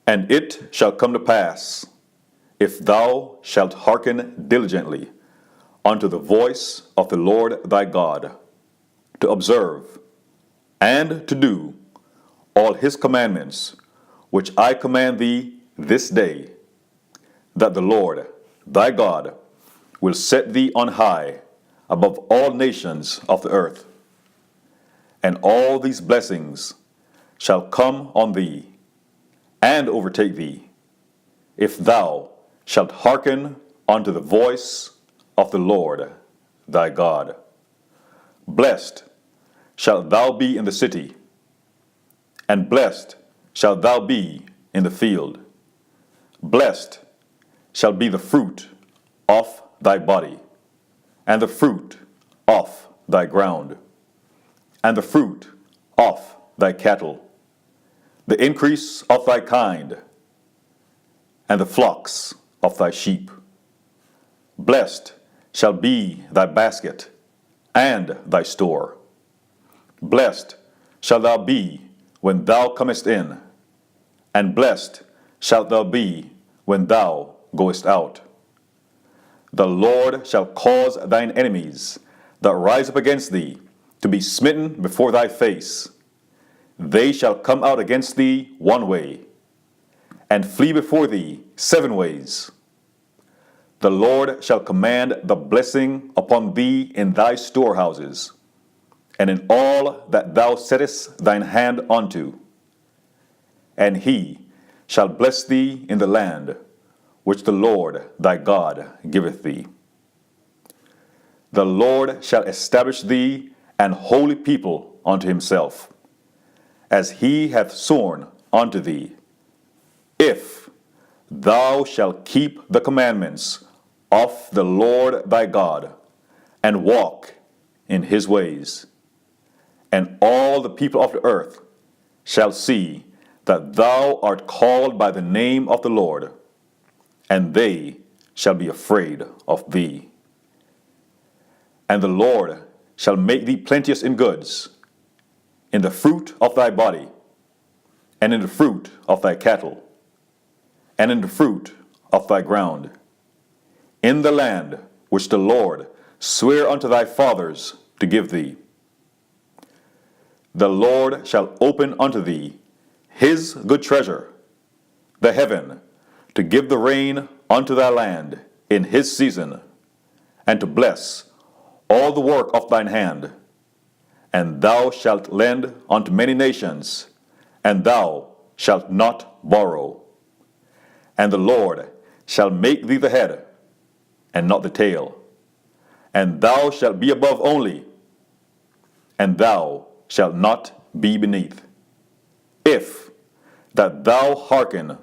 And it shall come to pass, if thou shalt hearken diligently unto the voice of the Lord thy God, to observe and to do all his commandments, which I command thee this day, that the Lord thy God will set thee on high above all nations of the earth. And all these blessings shall come on thee and overtake thee, if thou shalt hearken unto the voice of the Lord thy God. Blessed shalt thou be in the city, and blessed shalt thou be in the field. Blessed shall be the fruit of thy body, and the fruit of thy ground, and the fruit of thy cattle, the increase of thy kind, and the flocks of thy sheep. Blessed shall be thy basket and thy store. Blessed shalt thou be when thou comest in, and blessed shalt thou be when thou goest out. The Lord shall cause thine enemies that rise up against thee to be smitten before thy face. They shall come out against thee one way, and flee before thee 7 ways. The Lord shall command the blessing upon thee in thy storehouses, and in all that thou settest thine hand unto. And he shall bless thee in the land which the Lord thy God giveth thee. The Lord shall establish thee an holy people unto himself, as he hath sworn unto thee, if thou shalt keep the commandments of the Lord thy God, and walk in his ways. And all the people of the earth shall see that thou art called by the name of the Lord, and they shall be afraid of thee. And the Lord shall make thee plenteous in goods, in the fruit of thy body, and in the fruit of thy cattle, and in the fruit of thy ground, in the land which the Lord sware unto thy fathers to give thee. The Lord shall open unto thee his good treasure, the heaven, to give the rain unto thy land in his season, and to bless all the work of thine hand. And thou shalt lend unto many nations, and thou shalt not borrow. And the Lord shall make thee the head, and not the tail. And thou shalt be above only, and thou shalt not be beneath. If that thou hearken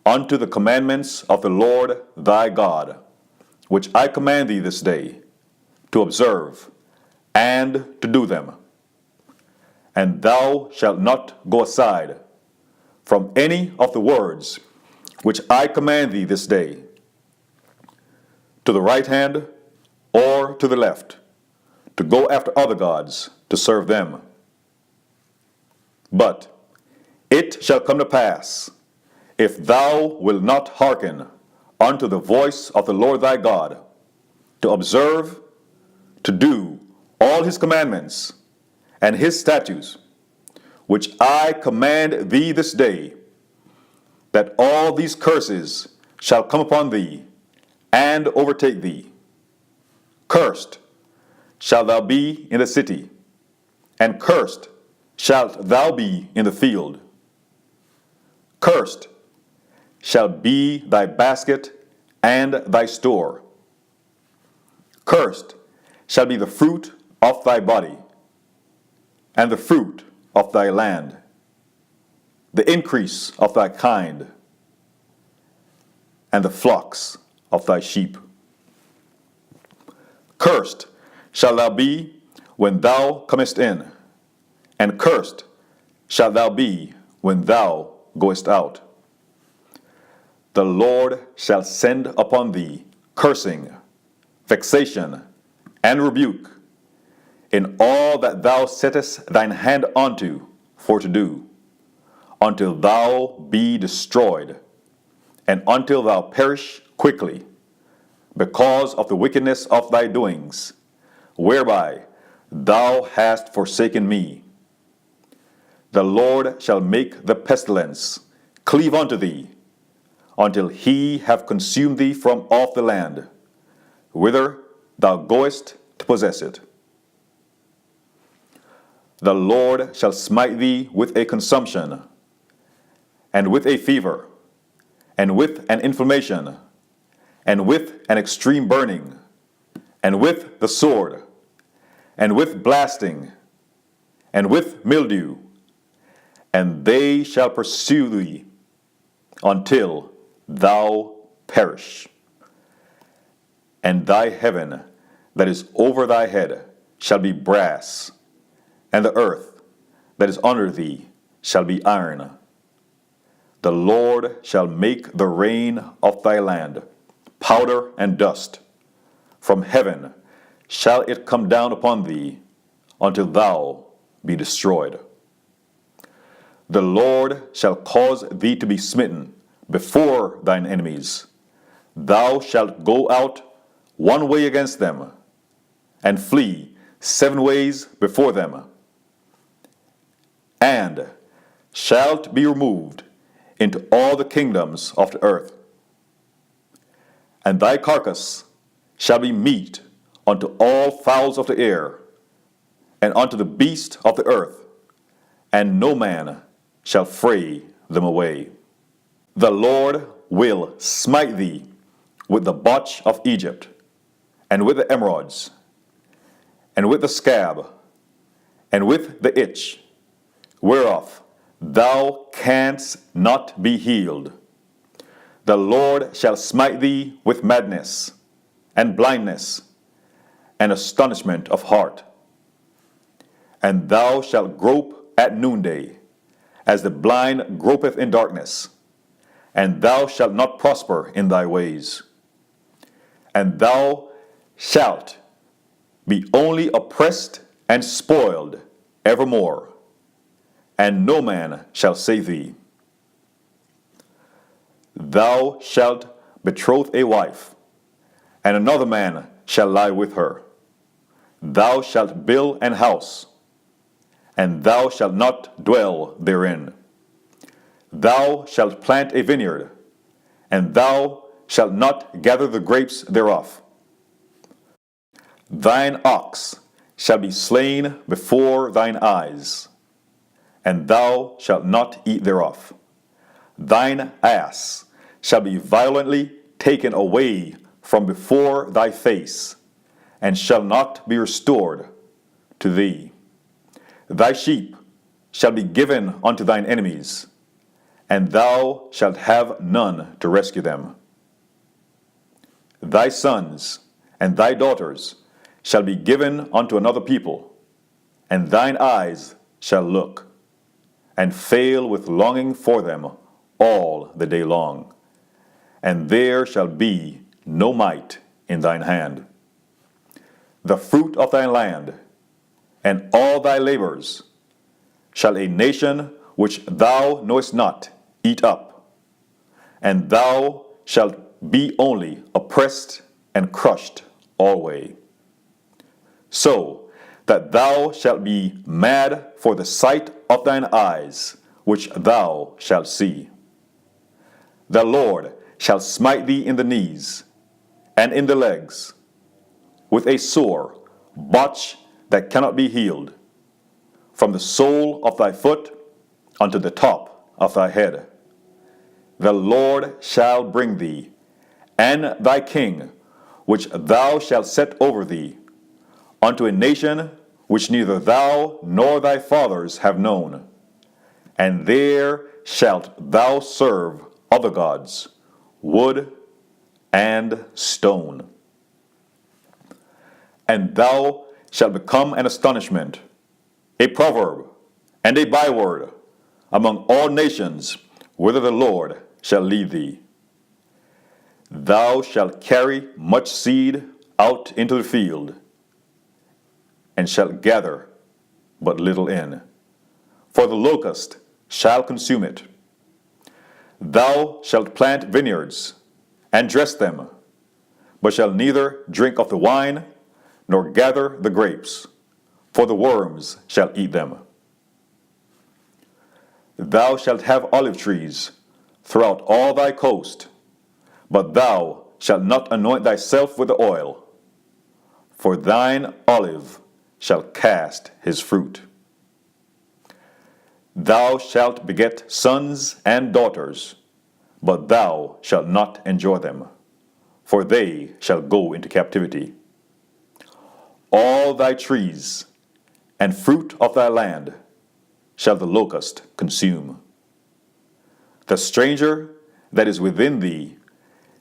unto the commandments of the Lord thy God, which I command thee this day, to observe and to do them. And thou shalt not go aside from any of the words which I command thee this day, to the right hand or to the left, to go after other gods to serve them. But it shall come to pass, if thou wilt not hearken unto the voice of the Lord thy God, to observe, to do all his commandments and his statutes, which I command thee this day, that all these curses shall come upon thee and overtake thee. Cursed shalt thou be in the city, and cursed shalt thou be in the field. Cursed shall be thy basket and thy store. Cursed shall be the fruit of thy body, and the fruit of thy land, the increase of thy kind, and the flocks of thy sheep. Cursed shalt thou be when thou comest in, and cursed shalt thou be when thou goest out. The Lord shall send upon thee cursing, vexation, and rebuke, in all that thou settest thine hand unto for to do, until thou be destroyed, and until thou perish quickly, because of the wickedness of thy doings, whereby thou hast forsaken me. The Lord shall make the pestilence cleave unto thee, until he have consumed thee from off the land, whither thou goest to possess it. The Lord shall smite thee with a consumption, and with a fever, and with an inflammation, and with an extreme burning, and with the sword, and with blasting, and with mildew, and they shall pursue thee until thou perish. And thy heaven that is over thy head shall be brass, and the earth that is under thee shall be iron. The Lord shall make the rain of thy land powder and dust. From heaven shall it come down upon thee, until thou be destroyed. The Lord shall cause thee to be smitten before thine enemies. Thou shalt go out one way against them, and flee 7 ways before them, and shalt be removed into all the kingdoms of the earth. And thy carcass shall be meat unto all fowls of the air, and unto the beast of the earth, and no man shall fray them away. The Lord will smite thee with the botch of Egypt, and with the emerods, and with the scab, and with the itch, whereof thou canst not be healed. The Lord shall smite thee with madness, and blindness, and astonishment of heart. And thou shalt grope at noonday, as the blind gropeth in darkness, and thou shalt not prosper in thy ways. And thou shalt be only oppressed and spoiled evermore, and no man shall save thee. Thou shalt betroth a wife, and another man shall lie with her. Thou shalt build an house, and thou shalt not dwell therein. Thou shalt plant a vineyard, and thou shalt not gather the grapes thereof. Thine ox shall be slain before thine eyes, and thou shalt not eat thereof. Thine ass shall be violently taken away from before thy face, and shall not be restored to thee. Thy sheep shall be given unto thine enemies, and thou shalt have none to rescue them. Thy sons and thy daughters shall be given unto another people, and thine eyes shall look, and fail with longing for them all the day long, and there shall be no might in thine hand. The fruit of thy land, and all thy labors, shall a nation which thou knowest not eat up, and thou shalt be only oppressed and crushed alway, so that thou shalt be mad for the sight of thine eyes, which thou shalt see. The Lord shall smite thee in the knees, and in the legs, with a sore botch that cannot be healed, from the sole of thy foot unto the top of thy head. The Lord shall bring thee, and thy king, which thou shalt set over thee, unto a nation which neither thou nor thy fathers have known, and there shalt thou serve other gods, wood and stone. And thou shalt become an astonishment, a proverb, and a byword among all nations, whither the Lord shall lead thee. Thou shalt carry much seed out into the field, and shalt gather but little in. For the locust shall consume it. Thou shalt plant vineyards, and dress them, but shall neither drink of the wine, nor gather the grapes, for the worms shall eat them. Thou shalt have olive trees throughout all thy coast, but thou shalt not anoint thyself with the oil, for thine olive shall cast his fruit. Thou shalt beget sons and daughters, but thou shalt not enjoy them, for they shall go into captivity. All thy trees and fruit of thy land shall the locust consume. The stranger that is within thee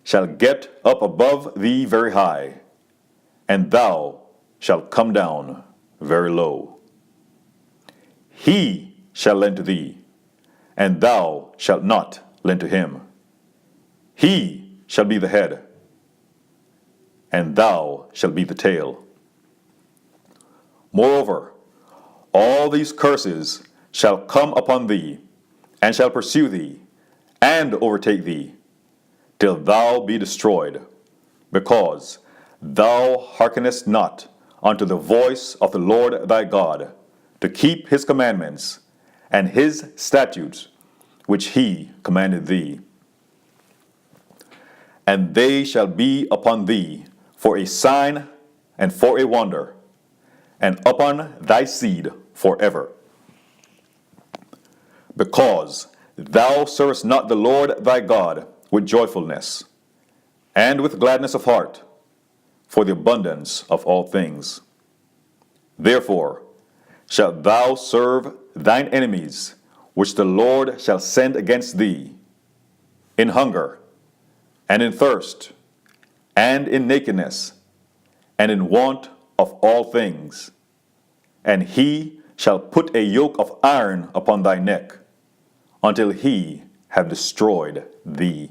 shall get up above thee very high, and thou shalt come down very low. He shall lend to thee, and thou shalt not lend to him. He shall be the head, and thou shalt be the tail. Moreover, all these curses shall come upon thee, and shall pursue thee, and overtake thee, till thou be destroyed, because thou hearkenest not unto the voice of the Lord thy God, to keep his commandments and his statutes, which he commanded thee. And they shall be upon thee for a sign and for a wonder, and upon thy seed forever. Because thou servest not the Lord thy God with joyfulness, and with gladness of heart, for the abundance of all things. Therefore shalt thou serve thine enemies, which the Lord shall send against thee, in hunger, and in thirst, and in nakedness, and in want of all things. And he shall put a yoke of iron upon thy neck, until he have destroyed thee.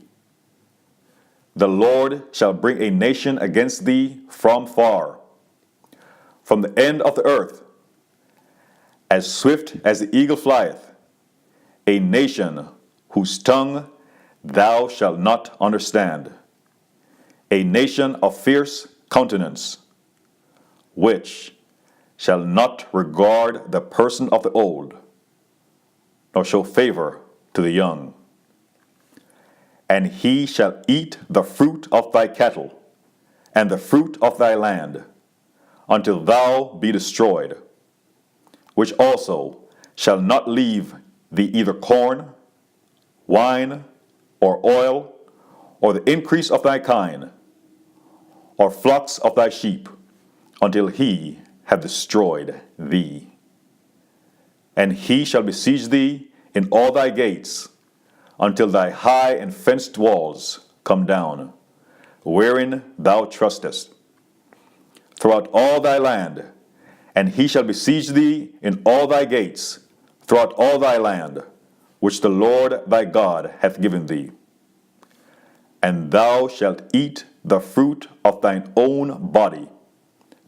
The Lord shall bring a nation against thee from far, from the end of the earth, as swift as the eagle flieth, a nation whose tongue thou shalt not understand, a nation of fierce countenance, which shall not regard the person of the old, nor show favor to the young. And he shall eat the fruit of thy cattle, and the fruit of thy land, until thou be destroyed, which also shall not leave thee either corn, wine, or oil, or the increase of thy kine, or flocks of thy sheep, until he have destroyed thee. And he shall besiege thee in all thy gates, until thy high and fenced walls come down, wherein thou trustest, throughout all thy land. And he shall besiege thee in all thy gates, throughout all thy land, which the Lord thy God hath given thee. And thou shalt eat the fruit of thine own body,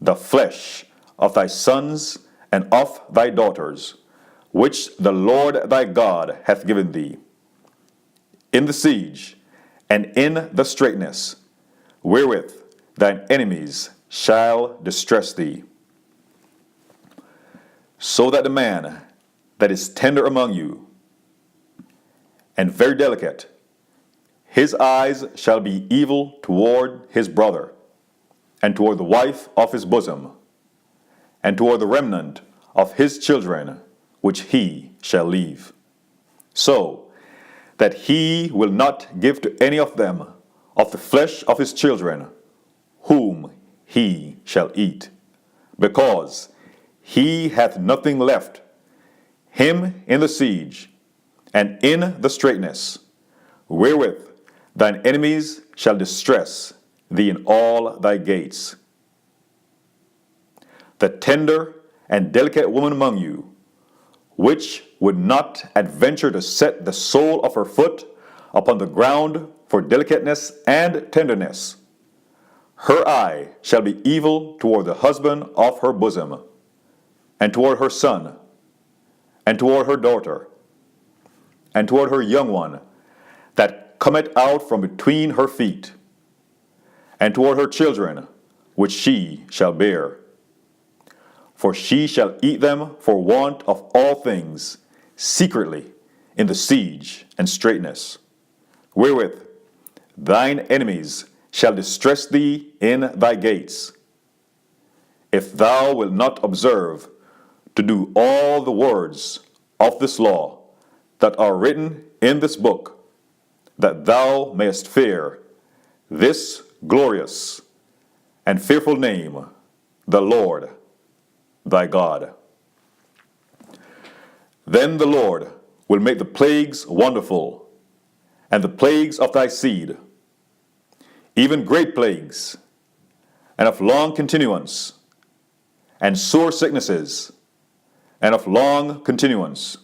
the flesh of thy sons and of thy daughters, which the Lord thy God hath given thee, in the siege and in the straitness, wherewith thine enemies shall distress thee. So that the man that is tender among you, and very delicate, his eyes shall be evil toward his brother, and toward the wife of his bosom, and toward the remnant of his children, which he shall leave, so that he will not give to any of them of the flesh of his children, whom he shall eat, because he hath nothing left, him in the siege, and in the straitness, wherewith thine enemies shall distress thee in all thy gates. The tender and delicate woman among you, which would not adventure to set the sole of her foot upon the ground for delicateness and tenderness, her eye shall be evil toward the husband of her bosom, and toward her son, and toward her daughter, and toward her young one, that cometh out from between her feet, and toward her children, which she shall bear. For she shall eat them for want of all things, secretly, in the siege and straitness, wherewith thine enemies shall distress thee in thy gates. If thou wilt not observe to do all the words of this law that are written in this book, that thou mayest fear this glorious and fearful name, the Lord thy God. Then the Lord will make the plagues wonderful, and the plagues of thy seed, even great plagues, and of long continuance, and sore sicknesses, and of long continuance.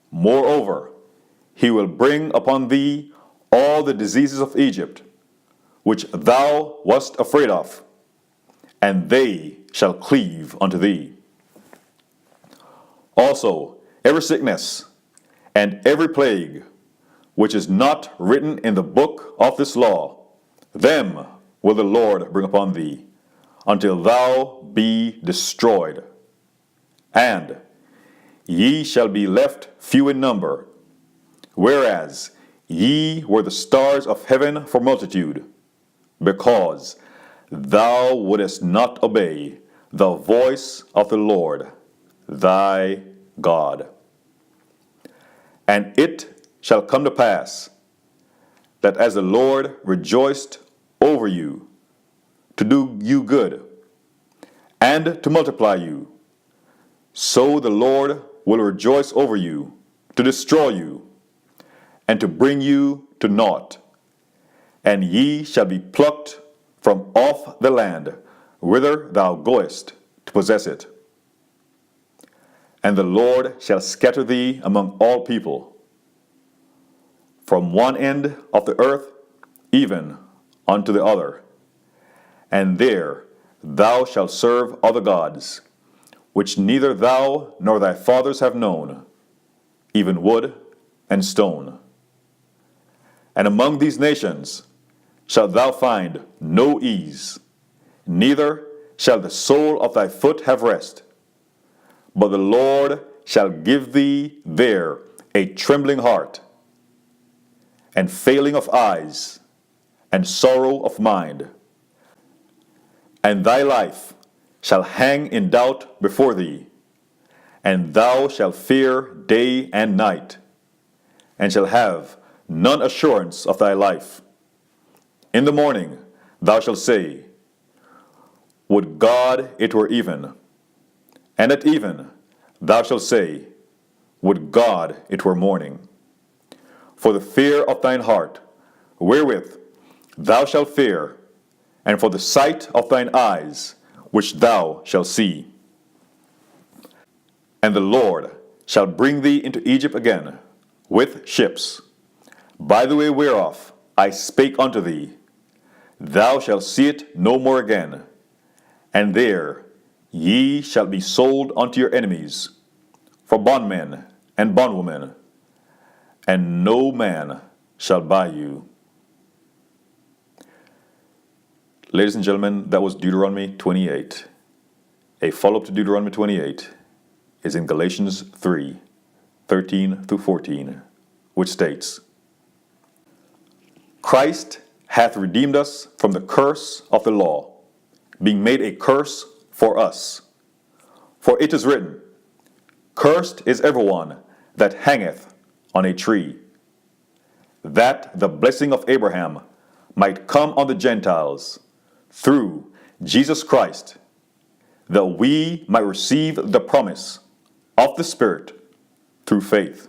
Moreover, he will bring upon thee all the diseases of Egypt, which thou wast afraid of, and they shall cleave unto thee. Also, every sickness and every plague, which is not written in the book of this law, them will the Lord bring upon thee, until thou be destroyed. And ye shall be left few in number, whereas ye were the stars of heaven for multitude, because thou wouldest not obey the voice of the Lord thy God. And it shall come to pass that as the Lord rejoiced over you to do you good and to multiply you, so the Lord will rejoice over you to destroy you and to bring you to naught. And ye shall be plucked from off the land whither thou goest to possess it. And the Lord shall scatter thee among all people, from one end of the earth even unto the other. And there thou shalt serve other gods, which neither thou nor thy fathers have known, even wood and stone. And among these nations shalt thou find no ease, neither shall the sole of thy foot have rest. But the Lord shall give thee there a trembling heart, and failing of eyes, and sorrow of mind. And thy life shall hang in doubt before thee, and thou shalt fear day and night, and shall have none assurance of thy life. In the morning thou shalt say, would God it were even. And at even thou shalt say, would God it were morning. For the fear of thine heart, wherewith thou shalt fear, and for the sight of thine eyes, which thou shalt see. And the Lord shall bring thee into Egypt again with ships, by the way whereof I spake unto thee. Thou shalt see it no more again, and there ye shall be sold unto your enemies, for bondmen and bondwomen, and no man shall buy you. Ladies and gentlemen, that was Deuteronomy 28. A follow-up to Deuteronomy 28 is in Galatians 3, 13 through 14, which states, Christ hath redeemed us from the curse of the law, being made a curse for us. For it is written, Cursed is everyone that hangeth on a tree, that the blessing of Abraham might come on the Gentiles through Jesus Christ, that we might receive the promise of the Spirit through faith.